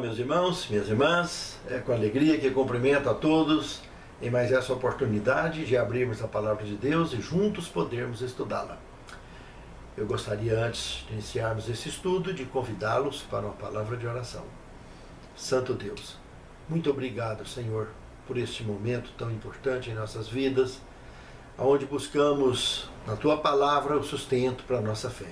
meus irmãos, minhas irmãs, é com alegria que cumprimento a todos em mais essa oportunidade de abrirmos a Palavra de Deus e juntos podermos estudá-la. Eu gostaria, antes de iniciarmos esse estudo, de convidá-los para uma palavra de oração. Santo Deus, muito obrigado, Senhor, por este momento tão importante em nossas vidas, onde buscamos na Tua Palavra o sustento para a nossa fé.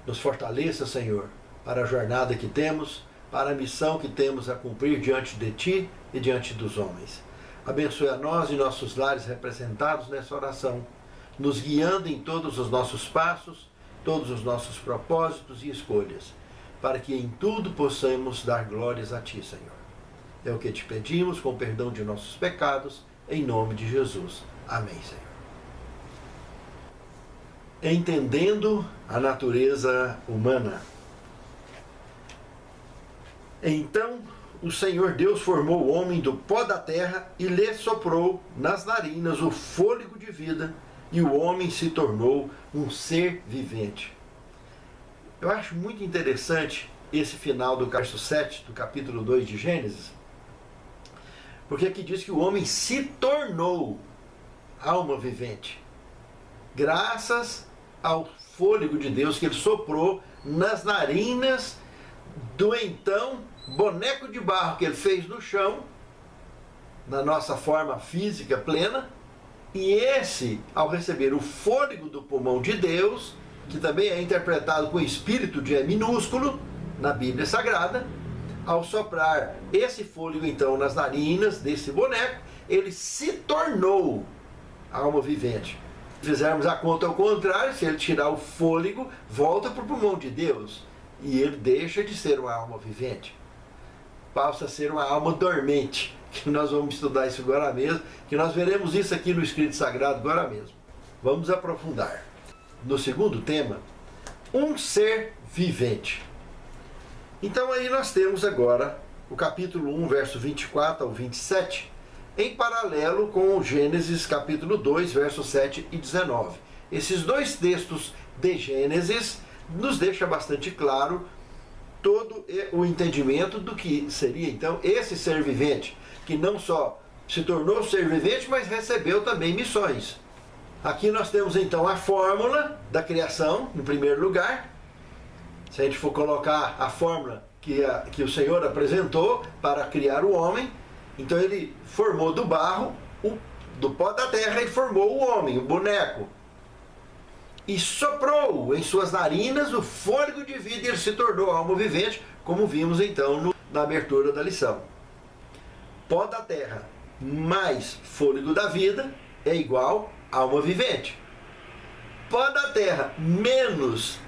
Nos fortaleça, Senhor, para a jornada que temos, para a missão que temos a cumprir diante de Ti e diante dos homens. Abençoe a nós e nossos lares representados nessa oração, nos guiando em todos os nossos passos, todos os nossos propósitos e escolhas, para que em tudo possamos dar glórias a Ti, Senhor. É o que Te pedimos, com perdão de nossos pecados, em nome de Jesus. Amém, Senhor. Entendendo a natureza humana. Então o Senhor Deus formou o homem do pó da terra e lhe soprou nas narinas o fôlego de vida, e o homem se tornou um ser vivente. Eu acho muito interessante esse final do verso 7 do capítulo 2 de Gênesis, porque aqui diz que o homem se tornou alma vivente, graças ao fôlego de Deus que ele soprou nas narinas do então boneco de barro que ele fez no chão, na nossa forma física plena, e esse, ao receber o fôlego do pulmão de Deus, que também é interpretado com espírito de E minúsculo na Bíblia Sagrada, ao soprar esse fôlego então nas narinas desse boneco, ele se tornou alma vivente. Se fizermos a conta ao contrário, se ele tirar o fôlego, volta para o pulmão de Deus, e ele deixa de ser uma alma vivente, passa a ser uma alma dormente, que nós vamos estudar isso agora mesmo, que nós veremos isso aqui no Escrito Sagrado agora mesmo. Vamos aprofundar. No segundo tema, um ser vivente. Então aí nós temos agora o capítulo 1, verso 24 ao 27, em paralelo com o Gênesis capítulo 2, versos 7 e 19. Esses dois textos de Gênesis nos deixa bastante claro todo o entendimento do que seria então esse ser vivente, que não só se tornou ser vivente, mas recebeu também missões. Aqui nós temos então a fórmula da criação, em primeiro lugar. Se a gente for colocar a fórmula que o Senhor apresentou para criar o homem, então ele formou do barro, do pó da terra, ele formou o homem, o boneco, e soprou em suas narinas o fôlego de vida, e ele se tornou alma vivente, como vimos então na abertura da lição. Pó da terra mais fôlego da vida é igual a alma vivente. Pó da terra menos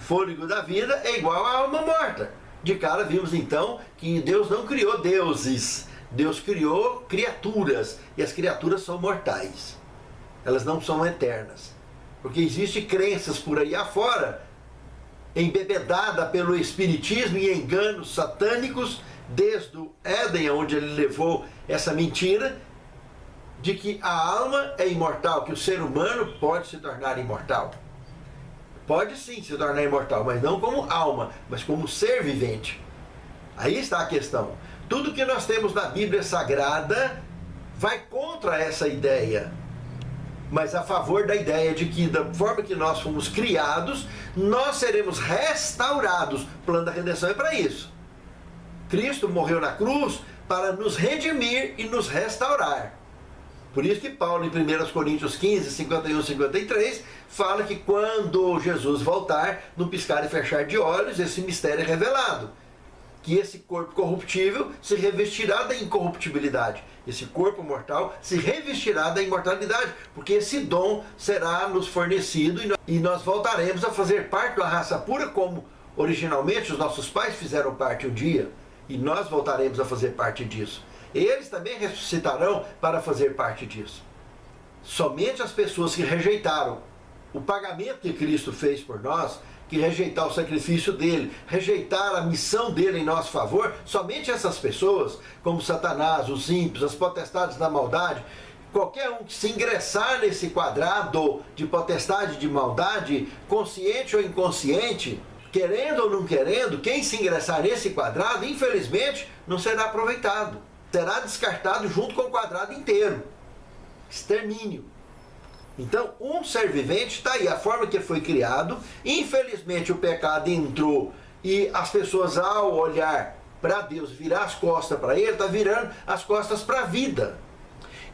fôlego da vida é igual a alma morta. De cara vimos então que Deus não criou deuses, Deus criou criaturas, e as criaturas são mortais, elas não são eternas. Porque existem crenças por aí afora, embebedada pelo espiritismo e enganos satânicos, desde o Éden, onde ele levou essa mentira, de que a alma é imortal, que o ser humano pode se tornar imortal. Pode sim se tornar imortal, mas não como alma, mas como ser vivente. Aí está a questão. Tudo que nós temos na Bíblia Sagrada vai contra essa ideia, mas a favor da ideia de que, da forma que nós fomos criados, nós seremos restaurados. O plano da redenção é para isso. Cristo morreu na cruz para nos redimir e nos restaurar. Por isso que Paulo, em 1 Coríntios 15, 51 e 53, fala que quando Jesus voltar, no piscar e fechar de olhos, esse mistério é revelado. Que esse corpo corruptível se revestirá da incorruptibilidade. Esse corpo mortal se revestirá da imortalidade, porque esse dom será nos fornecido e nós voltaremos a fazer parte da raça pura, como originalmente os nossos pais fizeram parte um dia, e nós voltaremos a fazer parte disso. Eles também ressuscitarão para fazer parte disso. Somente as pessoas que rejeitaram o pagamento que Cristo fez por nós, que rejeitar o sacrifício dele, rejeitar a missão dele em nosso favor, somente essas pessoas, como Satanás, os ímpios, as potestades da maldade, qualquer um que se ingressar nesse quadrado de potestade de maldade, consciente ou inconsciente, querendo ou não querendo, quem se ingressar nesse quadrado, infelizmente, não será aproveitado. Será descartado junto com o quadrado inteiro. Extermínio. Então, um ser vivente está aí, a forma que foi criado. Infelizmente, o pecado entrou e as pessoas, ao olhar para Deus, virar as costas para Ele, está virando as costas para a vida.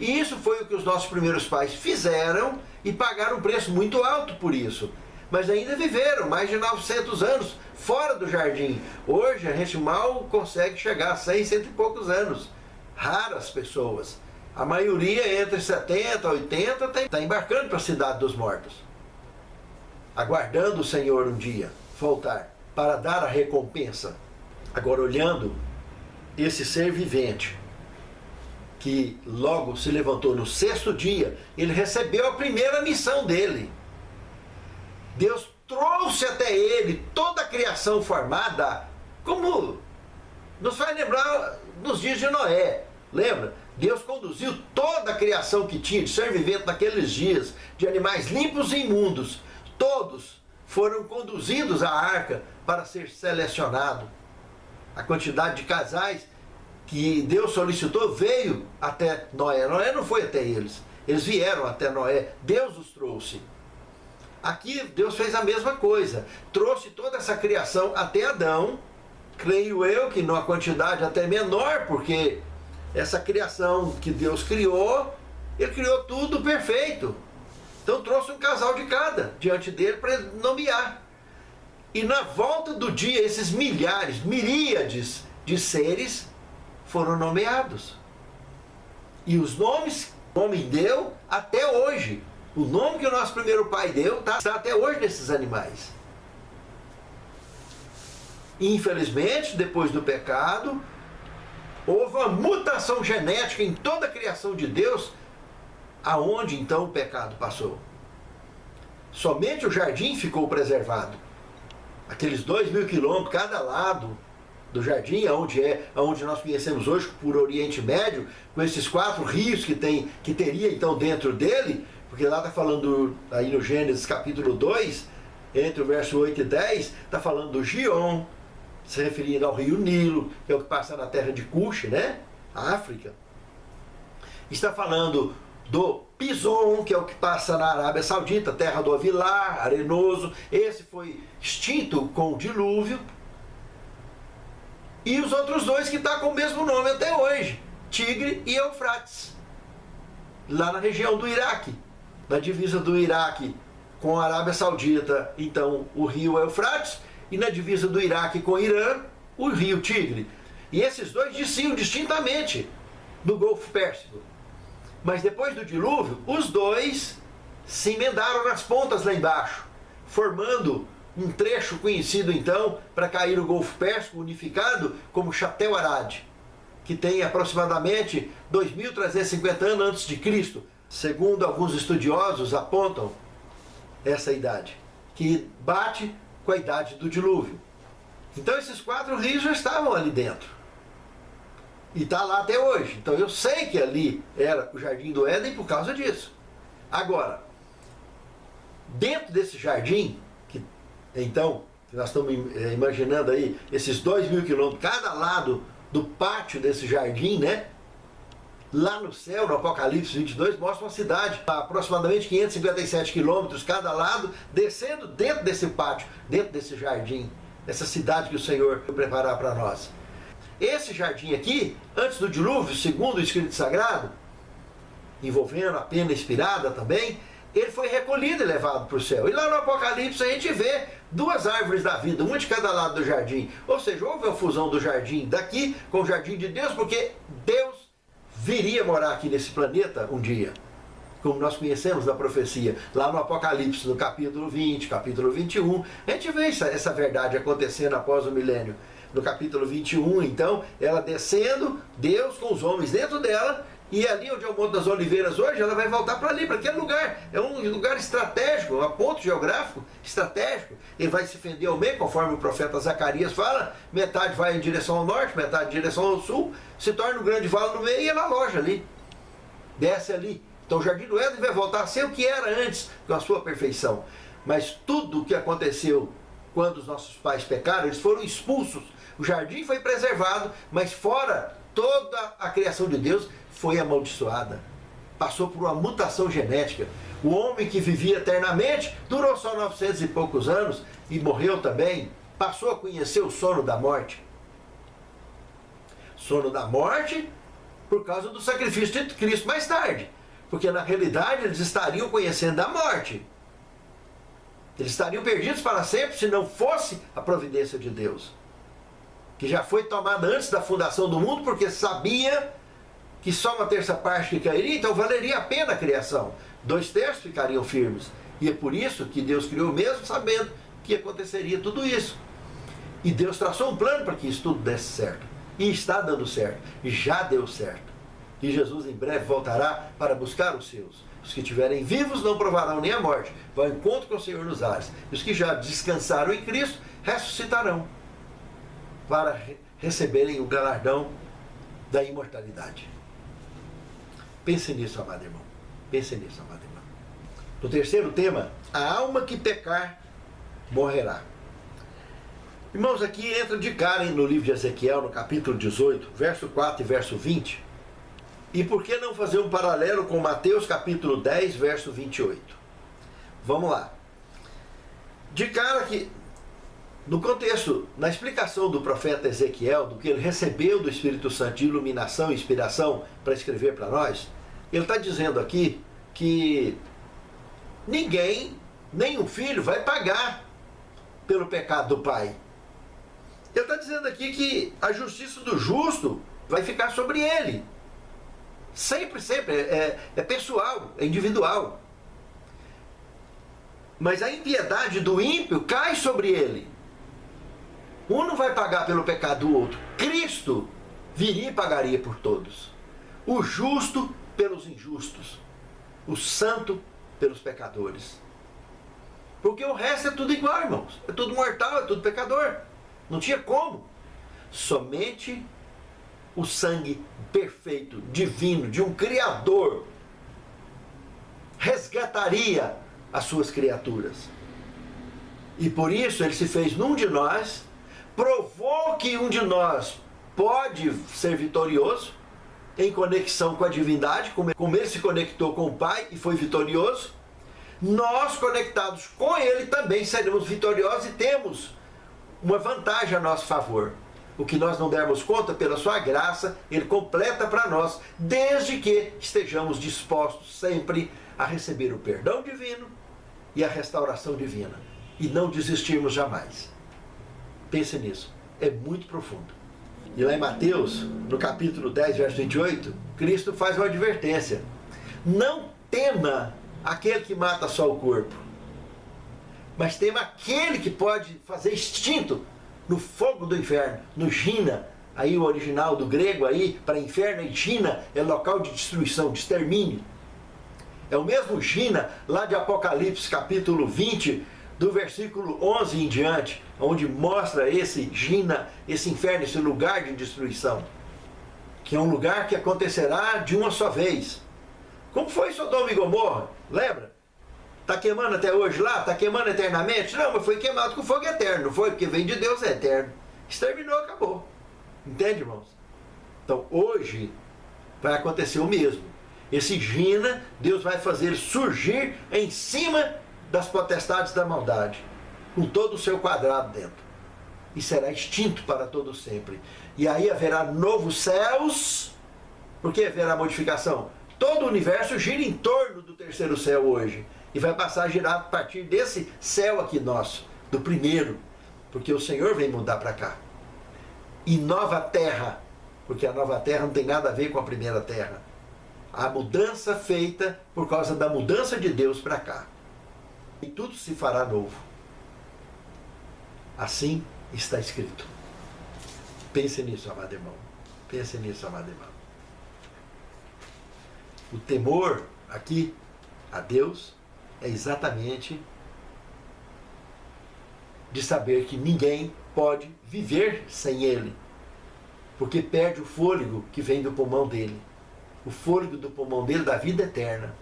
E isso foi o que os nossos primeiros pais fizeram e pagaram um preço muito alto por isso. Mas ainda viveram mais de 900 anos fora do jardim. Hoje a gente mal consegue chegar a 100, cento e poucos anos. Raras pessoas. A maioria entre 70 e 80 está embarcando para a cidade dos mortos. Aguardando o Senhor um dia voltar para dar a recompensa. Agora, olhando esse ser vivente, que logo se levantou no sexto dia, ele recebeu a primeira missão dele. Deus trouxe até ele toda a criação formada, como nos faz lembrar nos dias de Noé. Lembra? Deus conduziu toda a criação que tinha de ser vivente naqueles dias, de animais limpos e imundos. Todos foram conduzidos à arca para ser selecionado. A quantidade de casais que Deus solicitou veio até Noé. Noé não foi até eles. Eles vieram até Noé. Deus os trouxe. Aqui Deus fez a mesma coisa. Trouxe toda essa criação até Adão. Creio eu que numa quantidade até menor, porque essa criação que Deus criou, Ele criou tudo perfeito. Então trouxe um casal de cada diante dele para nomear. E na volta do dia, esses milhares, miríades de seres foram nomeados. E os nomes que o homem deu até hoje. O nome que o nosso primeiro pai deu está até hoje nesses animais. Infelizmente, depois do pecado, houve uma mutação genética em toda a criação de Deus, aonde então o pecado passou. Somente o jardim ficou preservado. Aqueles 2.000 quilômetros cada lado do jardim, onde nós conhecemos hoje por Oriente Médio, com esses 4 rios que teria então dentro dele, porque lá está falando, aí no Gênesis capítulo 2, entre o verso 8 e 10, está falando do Gion, se referindo ao rio Nilo, que é o que passa na terra de Cush, né? A África. Está falando do Pison, que é o que passa na Arábia Saudita, terra do Avilar, arenoso. Esse foi extinto com o dilúvio. E os outros dois que estão com o mesmo nome até hoje, Tigre e Eufrates, lá na região do Iraque, na divisa do Iraque com a Arábia Saudita, então o rio Eufrates, e na divisa do Iraque com o Irã, o rio Tigre. E esses dois desciam distintamente do Golfo Pérsico. Mas depois do dilúvio, os dois se emendaram nas pontas lá embaixo, formando um trecho conhecido então para cair no Golfo Pérsico, unificado como Chatel Arad, que tem aproximadamente 2.350 anos antes de Cristo. Segundo alguns estudiosos apontam essa idade, que bate com a idade do dilúvio. Então esses 4 rios já estavam ali dentro. E está lá até hoje. Então eu sei que ali era o Jardim do Éden por causa disso. Agora, dentro desse jardim, que então nós estamos imaginando aí esses 2.000 quilômetros, cada lado do pátio desse jardim, né? Lá no céu, no Apocalipse 22, mostra uma cidade a aproximadamente 557 quilômetros cada lado, descendo dentro desse pátio, dentro desse jardim, essa cidade que o Senhor vai preparar para nós. Esse jardim aqui, antes do dilúvio, segundo o Escrito Sagrado, envolvendo a pena inspirada também, ele foi recolhido e levado para o céu. E lá no Apocalipse a gente vê 2 árvores da vida, uma de cada lado do jardim. Ou seja, houve a fusão do jardim daqui com o jardim de Deus, porque Deus viria morar aqui nesse planeta um dia, como nós conhecemos na profecia, lá no Apocalipse, no capítulo 20, capítulo 21, a gente vê essa verdade acontecendo após o milênio. No capítulo 21, então, ela descendo, Deus com os homens dentro dela, e ali onde é o Monte das Oliveiras hoje, ela vai voltar para ali, para aquele lugar. É um lugar estratégico, um ponto geográfico estratégico. Ele vai se fender ao meio, conforme o profeta Zacarias fala, metade vai em direção ao norte, metade em direção ao sul, se torna um grande vale no meio e ela aloja ali. Desce ali. Então o Jardim do Éden vai voltar a ser o que era antes, com a sua perfeição. Mas tudo o que aconteceu quando os nossos pais pecaram, eles foram expulsos. O jardim foi preservado, mas fora, toda a criação de Deus foi amaldiçoada. Passou por uma mutação genética. O homem que vivia eternamente durou só 900 e poucos anos e morreu também. Passou a conhecer o sono da morte. Sono da morte por causa do sacrifício de Cristo mais tarde. Porque na realidade eles estariam conhecendo a morte. Eles estariam perdidos para sempre se não fosse a providência de Deus. Que já foi tomada antes da fundação do mundo, porque sabia que só uma terça parte que cairia, então valeria a pena a criação. 2/3 ficariam firmes. E é por isso que Deus criou mesmo sabendo que aconteceria tudo isso. E Deus traçou um plano para que isso tudo desse certo. E está dando certo. E já deu certo. E Jesus em breve voltará para buscar os seus. Os que estiverem vivos não provarão nem a morte. Vão ao encontro com o Senhor nos ares. E os que já descansaram em Cristo ressuscitarão para receberem o galardão da imortalidade. Pense nisso, amado irmão. Pense nisso, amado irmão. No terceiro tema, a alma que pecar morrerá. Irmãos, aqui entra de cara no livro de Ezequiel, no capítulo 18, verso 4 e verso 20. E por que não fazer um paralelo com Mateus capítulo 10, verso 28? Vamos lá. De cara que, no contexto, na explicação do profeta Ezequiel, do que ele recebeu do Espírito Santo de iluminação e inspiração para escrever para nós, ele está dizendo aqui que ninguém, nenhum filho, vai pagar pelo pecado do pai. Ele está dizendo aqui que a justiça do justo vai ficar sobre ele. Sempre, sempre. É pessoal, é individual. Mas a impiedade do ímpio cai sobre ele. Um não vai pagar pelo pecado do outro. Cristo viria e pagaria por todos. O justo pelos injustos. O santo pelos pecadores. Porque o resto é tudo igual, irmãos. É tudo mortal, é tudo pecador. Não tinha como. Somente o sangue perfeito, divino, de um Criador resgataria as suas criaturas. E por isso ele se fez num de nós, provou que um de nós pode ser vitorioso, em conexão com a divindade, como ele se conectou com o Pai e foi vitorioso. Nós, conectados com ele, também seremos vitoriosos e temos uma vantagem a nosso favor. O que nós não dermos conta, pela sua graça, ele completa para nós, desde que estejamos dispostos sempre a receber o perdão divino e a restauração divina. E não desistirmos jamais. Pense nisso. É muito profundo. E lá em Mateus, no capítulo 10, verso 28, Cristo faz uma advertência. Não tema aquele que mata só o corpo, mas tema aquele que pode fazer extinto no fogo do inferno, no Gina. Aí o original do grego aí, para inferno, e Gina é local de destruição, de extermínio. É o mesmo Gina lá de Apocalipse, capítulo 20, do versículo 11 em diante, onde mostra esse Gina, esse inferno, esse lugar de destruição, que é um lugar que acontecerá de uma só vez. Como foi Sodoma e Gomorra? Lembra? Está queimando até hoje lá? Está queimando eternamente? Não, mas foi queimado com fogo eterno, não foi? Porque vem de Deus, é eterno. Exterminou, acabou. Entende, irmãos? Então, hoje vai acontecer o mesmo. Esse Gina, Deus vai fazer ele surgir em cima das potestades da maldade, com todo o seu quadrado dentro. E será extinto para todo sempre. E aí haverá novos céus. Por que haverá modificação? Todo o universo gira em torno do terceiro céu hoje. E vai passar a girar a partir desse céu aqui nosso, do primeiro. Porque o Senhor vem mudar para cá. E nova terra, porque a nova terra não tem nada a ver com a primeira terra. A mudança feita por causa da mudança de Deus para cá. E tudo se fará novo. Assim está escrito. Pense nisso, amado irmão. Pense nisso, amado irmão. O temor aqui a Deus é exatamente de saber que ninguém pode viver sem Ele, porque perde o fôlego que vem do pulmão dele. O fôlego do pulmão dele da vida eterna.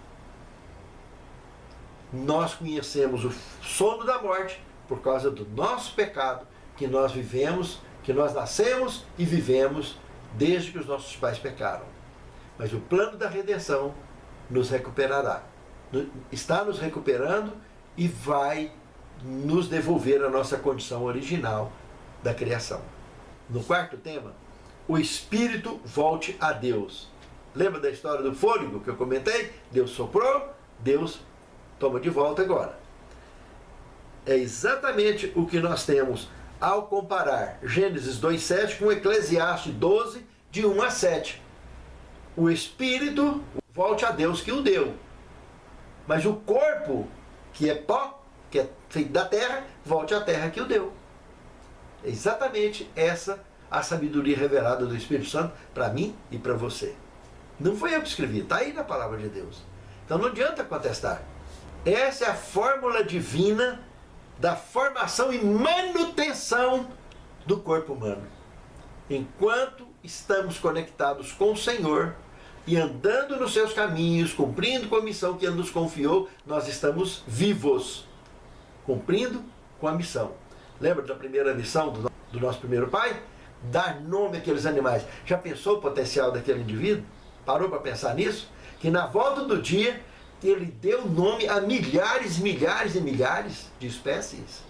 Nós conhecemos o sono da morte, por causa do nosso pecado que nós vivemos, que nós nascemos e vivemos desde que os nossos pais pecaram. Mas o plano da redenção nos recuperará. Está nos recuperando e vai nos devolver a nossa condição original da criação. No quarto tema, o Espírito volte a Deus. Lembra da história do fôlego que eu comentei? Deus soprou, Deus toma de volta agora. É exatamente o que nós temos ao comparar Gênesis 2:7 com Eclesiastes 12, de 1 a 7. O Espírito volte a Deus que o deu. Mas o corpo, que é pó, que é feito da terra, volte à terra que o deu. É exatamente essa a sabedoria revelada do Espírito Santo para mim e para você. Não foi eu que escrevi, está aí na palavra de Deus. Então não adianta contestar. Essa é a fórmula divina da formação e manutenção do corpo humano. Enquanto estamos conectados com o Senhor e andando nos seus caminhos, cumprindo com a missão que Ele nos confiou, nós estamos vivos, cumprindo com a missão. Lembra da primeira missão do nosso primeiro pai? Dar nome àqueles animais. Já pensou o potencial daquele indivíduo? Parou para pensar nisso? Que na volta do dia, ele deu nome a milhares, milhares e milhares de espécies.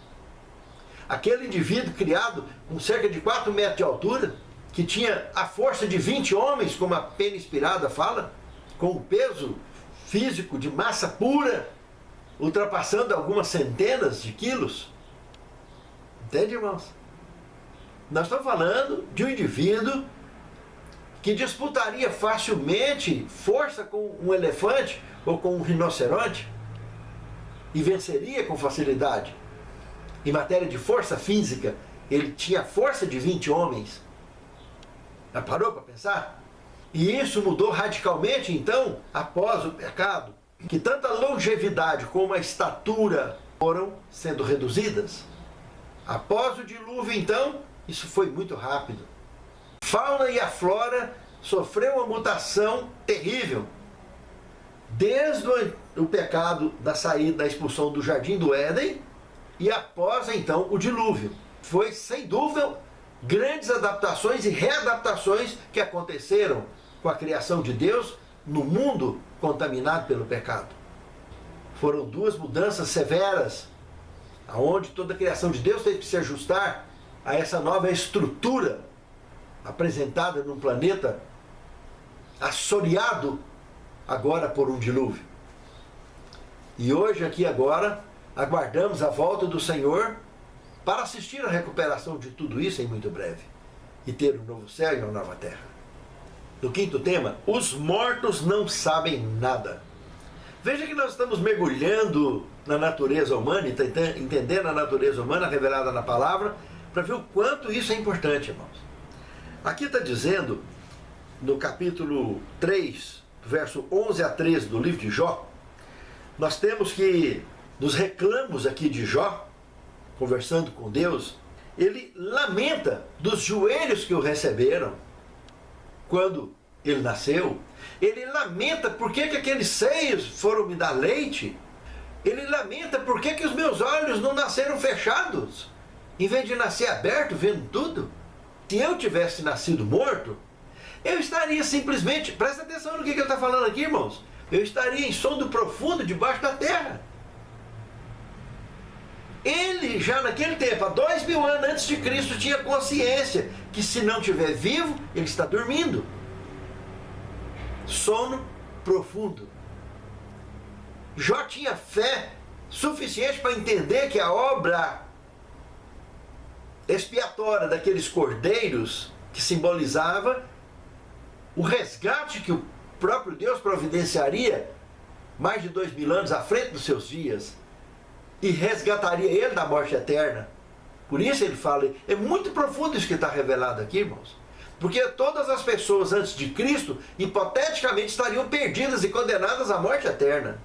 Aquele indivíduo criado com cerca de 4 metros de altura, que tinha a força de 20 homens, como a Pena Inspirada fala, com o peso físico de massa pura, ultrapassando algumas centenas de quilos. Entende, irmãos? Nós estamos falando de um indivíduo que disputaria facilmente força com um elefante ou com um rinoceronte e venceria com facilidade. Em matéria de força física, ele tinha a força de 20 homens. Já parou para pensar? E isso mudou radicalmente, então, após o pecado, que tanta longevidade como a estatura foram sendo reduzidas. Após o dilúvio, então, isso foi muito rápido. A fauna e a flora sofreram uma mutação terrível. Desde o pecado da saída, da expulsão do Jardim do Éden e após, então, o dilúvio. Foi, sem dúvida, grandes adaptações e readaptações que aconteceram com a criação de Deus no mundo contaminado pelo pecado. Foram 2 mudanças severas, aonde toda a criação de Deus teve que se ajustar a essa nova estrutura apresentada num planeta assoreado agora por um dilúvio. E hoje, aqui agora, aguardamos a volta do Senhor para assistir à recuperação de tudo isso em muito breve e ter um novo céu e uma nova terra. No quinto tema, os mortos não sabem nada. Veja que nós estamos mergulhando na natureza humana e entendendo a natureza humana revelada na palavra para ver o quanto isso é importante, irmãos. Aqui está dizendo, no capítulo 3, verso 11 a 13 do livro de Jó, nós temos que, nos reclamos aqui de Jó, conversando com Deus, ele lamenta dos joelhos que o receberam quando ele nasceu. Ele lamenta por que aqueles seios foram me dar leite. Ele lamenta por que os meus olhos não nasceram fechados, em vez de nascer aberto, vendo tudo. Se eu tivesse nascido morto, eu estaria simplesmente, presta atenção no que ele está falando aqui, irmãos, eu estaria em sono profundo debaixo da terra. Ele já naquele tempo, há 2000 anos antes de Cristo, tinha consciência que se não estiver vivo, ele está dormindo. Sono profundo. Jó tinha fé suficiente para entender que a obra expiatória daqueles cordeiros, que simbolizava o resgate que o próprio Deus providenciaria mais de 2000 anos à frente dos seus dias, e resgataria ele da morte eterna. Por isso ele fala, é muito profundo isso que está revelado aqui, irmãos. Porque todas as pessoas antes de Cristo, hipoteticamente, estariam perdidas e condenadas à morte eterna.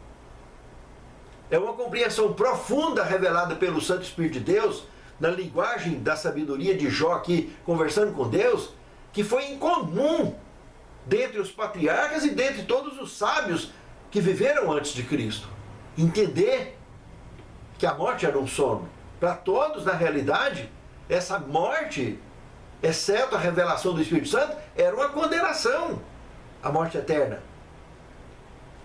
É uma compreensão profunda revelada pelo Santo Espírito de Deus, na linguagem da sabedoria de Jó aqui, conversando com Deus, que foi incomum dentre os patriarcas e dentre todos os sábios que viveram antes de Cristo. Entender que a morte era um sono. Para todos, na realidade, essa morte, exceto a revelação do Espírito Santo, era uma condenação, a morte eterna.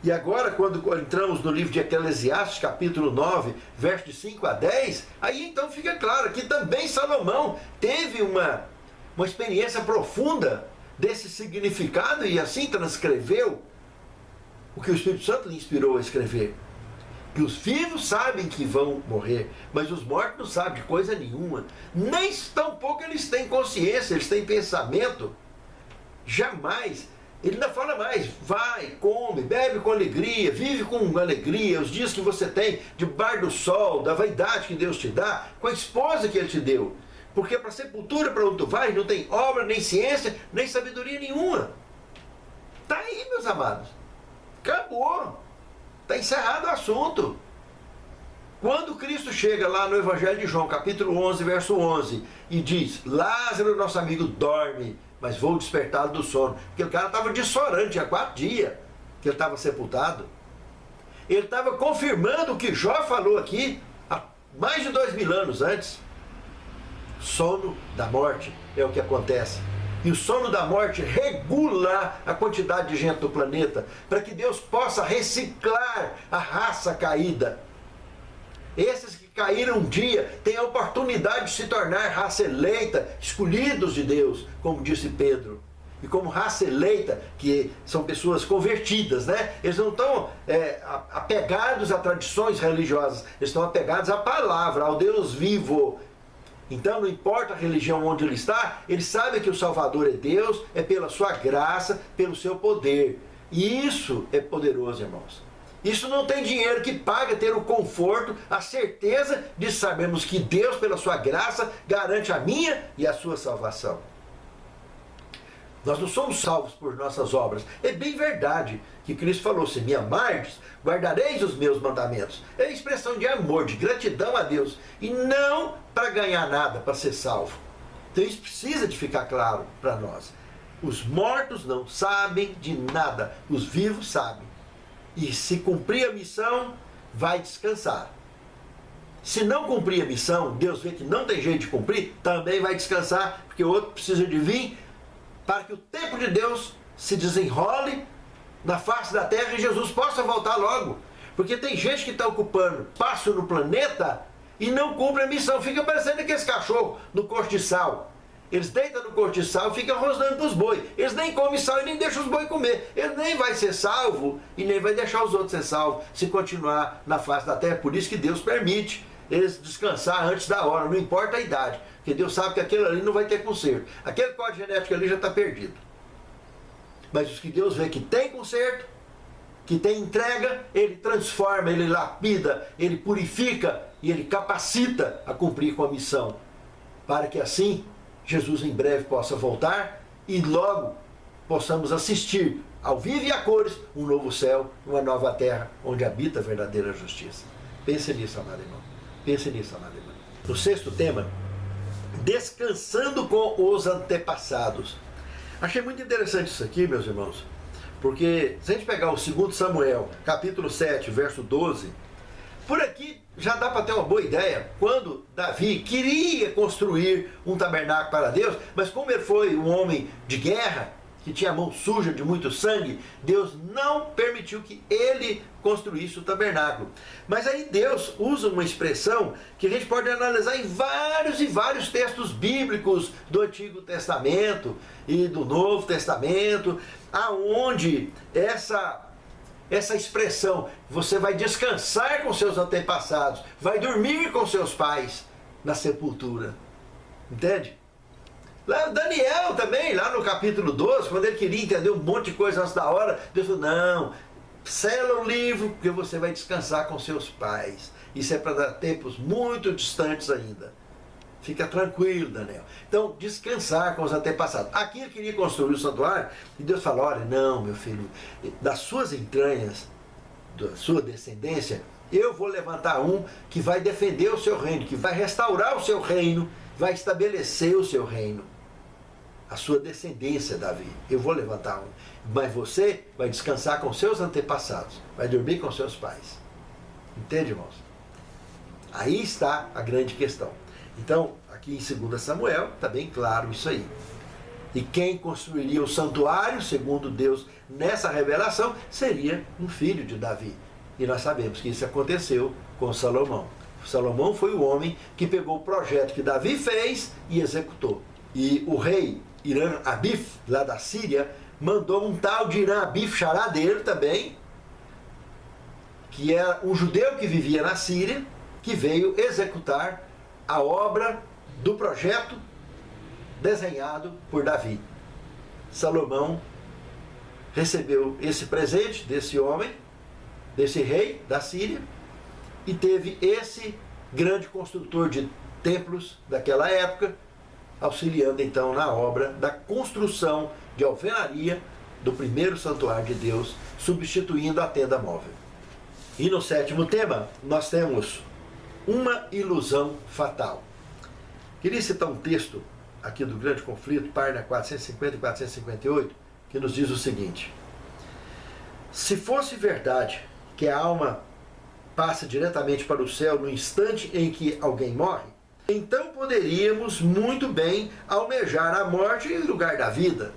E agora, quando entramos no livro de Eclesiastes, capítulo 9, versos de 5 a 10, aí então fica claro que também Salomão teve uma experiência profunda desse significado e assim transcreveu o que o Espírito Santo lhe inspirou a escrever. Que os vivos sabem que vão morrer, mas os mortos não sabem de coisa nenhuma. Nem tampouco eles têm consciência, eles têm pensamento. Jamais. Ele ainda fala mais, vai, come, bebe com alegria, vive com alegria, os dias que você tem debaixo do sol, da vaidade que Deus te dá, com a esposa que Ele te deu. Porque para a sepultura, para onde tu vais, não tem obra, nem ciência, nem sabedoria nenhuma. Está aí, meus amados. Acabou. Está encerrado o assunto. Quando Cristo chega lá no Evangelho de João, capítulo 11, verso 11, e diz, Lázaro, nosso amigo, dorme, mas vou despertá-lo do sono. Porque o cara estava dissorando, tinha 4 dias que ele estava sepultado. Ele estava confirmando o que Jó falou aqui, há mais de 2000 anos antes. Sono da morte é o que acontece. E o sono da morte regula a quantidade de gente do planeta, para que Deus possa reciclar a raça caída. Esses que caíram um dia têm a oportunidade de se tornar raça eleita, escolhidos de Deus, como disse Pedro. E como raça eleita, que são pessoas convertidas, né? Eles não estão apegados a tradições religiosas, eles estão apegados à palavra, ao Deus vivo. Então não importa a religião onde ele está, ele sabe que o Salvador é Deus, é pela sua graça, pelo seu poder. E isso é poderoso, irmãos. Isso não tem dinheiro que paga ter o conforto, a certeza de sabermos que Deus, pela sua graça, garante a minha e a sua salvação. Nós não somos salvos por nossas obras. É bem verdade que Cristo falou, se me amardes, guardareis os meus mandamentos. É expressão de amor, de gratidão a Deus. E não para ganhar nada, para ser salvo. Então isso precisa de ficar claro para nós. Os mortos não sabem de nada, os vivos sabem. E se cumprir a missão, vai descansar. Se não cumprir a missão, Deus vê que não tem jeito de cumprir, também vai descansar, porque o outro precisa de vir para que o tempo de Deus se desenrole na face da terra e Jesus possa voltar logo. Porque tem gente que está ocupando espaço no planeta e não cumpre a missão. Fica parecendo aqueles cachorros no cortiçal. Eles deitam no cortiçal e ficam rosnando para os bois. Eles nem comem sal e nem deixam os bois comer. Ele nem vai ser salvo e nem vai deixar os outros ser salvos se continuar na face da terra. Por isso que Deus permite eles descansar antes da hora, não importa a idade. Porque Deus sabe que aquele ali não vai ter conserto. Aquele código genético ali já está perdido. Mas os que Deus vê que tem conserto, que tem entrega, Ele transforma, Ele lapida, Ele purifica e Ele capacita a cumprir com a missão. Para que assim Jesus em breve possa voltar e logo possamos assistir ao vivo e a cores um novo céu, uma nova terra, onde habita a verdadeira justiça. Pense nisso, amado irmão. Pense nisso, amado irmão. No 6º tema, descansando com os antepassados. Achei muito interessante isso aqui, meus irmãos, porque se a gente pegar o 2 Samuel, capítulo 7, verso 12, por aqui já dá para ter uma boa ideia, quando Davi queria construir um tabernáculo para Deus, mas como ele foi um homem de guerra, que tinha a mão suja de muito sangue, Deus não permitiu que ele construísse o tabernáculo. Mas aí Deus usa uma expressão que a gente pode analisar em vários e vários textos bíblicos do Antigo Testamento e do Novo Testamento, aonde essa expressão, você vai descansar com seus antepassados, vai dormir com seus pais na sepultura. Entende? Lá Daniel também, lá no capítulo 12, quando ele queria entender um monte de coisa antes da hora, Deus falou, não, sela o livro, porque você vai descansar com seus pais. Isso é para dar tempos muito distantes ainda. Fica tranquilo, Daniel. Então, descansar com os antepassados. Aqui ele queria construir o santuário, e Deus falou, olha, não, meu filho, das suas entranhas, da sua descendência, eu vou levantar um que vai defender o seu reino, que vai restaurar o seu reino, vai estabelecer o seu reino. A sua descendência, Davi. Eu vou levantar um. Mas você vai descansar com seus antepassados. Vai dormir com seus pais. Entende, irmãos? Aí está a grande questão. Então, aqui em 2 Samuel, está bem claro isso aí. E quem construiria o santuário, segundo Deus, nessa revelação, seria um filho de Davi. E nós sabemos que isso aconteceu com Salomão. Salomão foi o homem que pegou o projeto que Davi fez e executou. E o rei Irã Abif, lá da Síria, mandou um tal de Irã Abif, xará dele também, que era um judeu que vivia na Síria, que veio executar a obra do projeto desenhado por Davi. Salomão recebeu esse presente desse homem, desse rei da Síria, e teve esse grande construtor de templos daquela época, auxiliando então na obra da construção de alvenaria do primeiro santuário de Deus, substituindo a tenda móvel. E no sétimo tema, nós temos uma ilusão fatal. Queria citar um texto aqui do Grande Conflito, página 450 e 458, que nos diz o seguinte: se fosse verdade que a alma passa diretamente para o céu no instante em que alguém morre, então poderíamos muito bem almejar a morte em lugar da vida.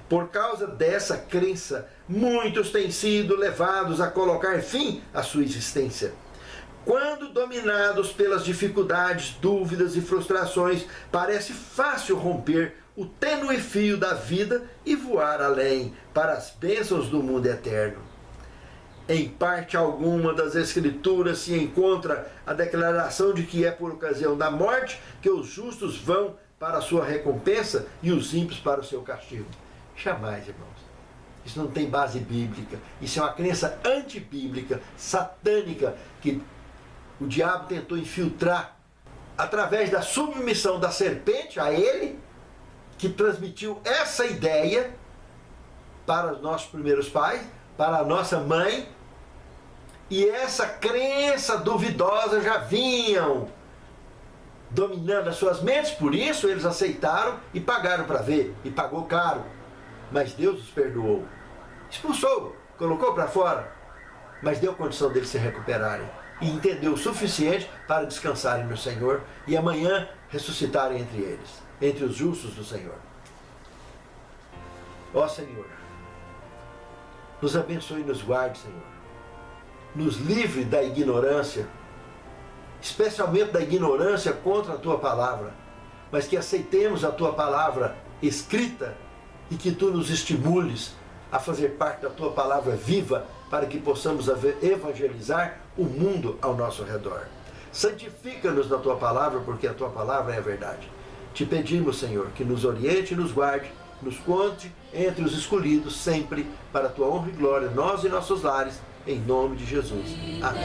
Por causa dessa crença, muitos têm sido levados a colocar fim à sua existência. Quando dominados pelas dificuldades, dúvidas e frustrações, parece fácil romper o tênue fio da vida e voar além, para as bênçãos do mundo eterno. Em parte alguma das Escrituras se encontra a declaração de que é por ocasião da morte que os justos vão para a sua recompensa e os ímpios para o seu castigo. Jamais, irmãos. Isso não tem base bíblica. Isso é uma crença antibíblica, satânica, que o diabo tentou infiltrar através da submissão da serpente a ele, que transmitiu essa ideia para os nossos primeiros pais, para a nossa mãe, e essa crença duvidosa já vinham dominando as suas mentes, por isso eles aceitaram e pagaram para ver, e pagou caro. Mas Deus os perdoou, expulsou, colocou para fora, mas deu condição deles se recuperarem, e entendeu o suficiente para descansarem no Senhor, e amanhã ressuscitarem entre eles, entre os justos do Senhor. Ó Senhor, nos abençoe e nos guarde, Senhor. Nos livre da ignorância, especialmente da ignorância contra a Tua Palavra, mas que aceitemos a Tua Palavra escrita e que Tu nos estimules a fazer parte da Tua Palavra viva para que possamos evangelizar o mundo ao nosso redor. Santifica-nos na Tua Palavra, porque a Tua Palavra é a verdade. Te pedimos, Senhor, que nos oriente e nos guarde, nos conte entre os escolhidos sempre para a Tua honra e glória, nós e nossos lares, em nome de Jesus. Amém.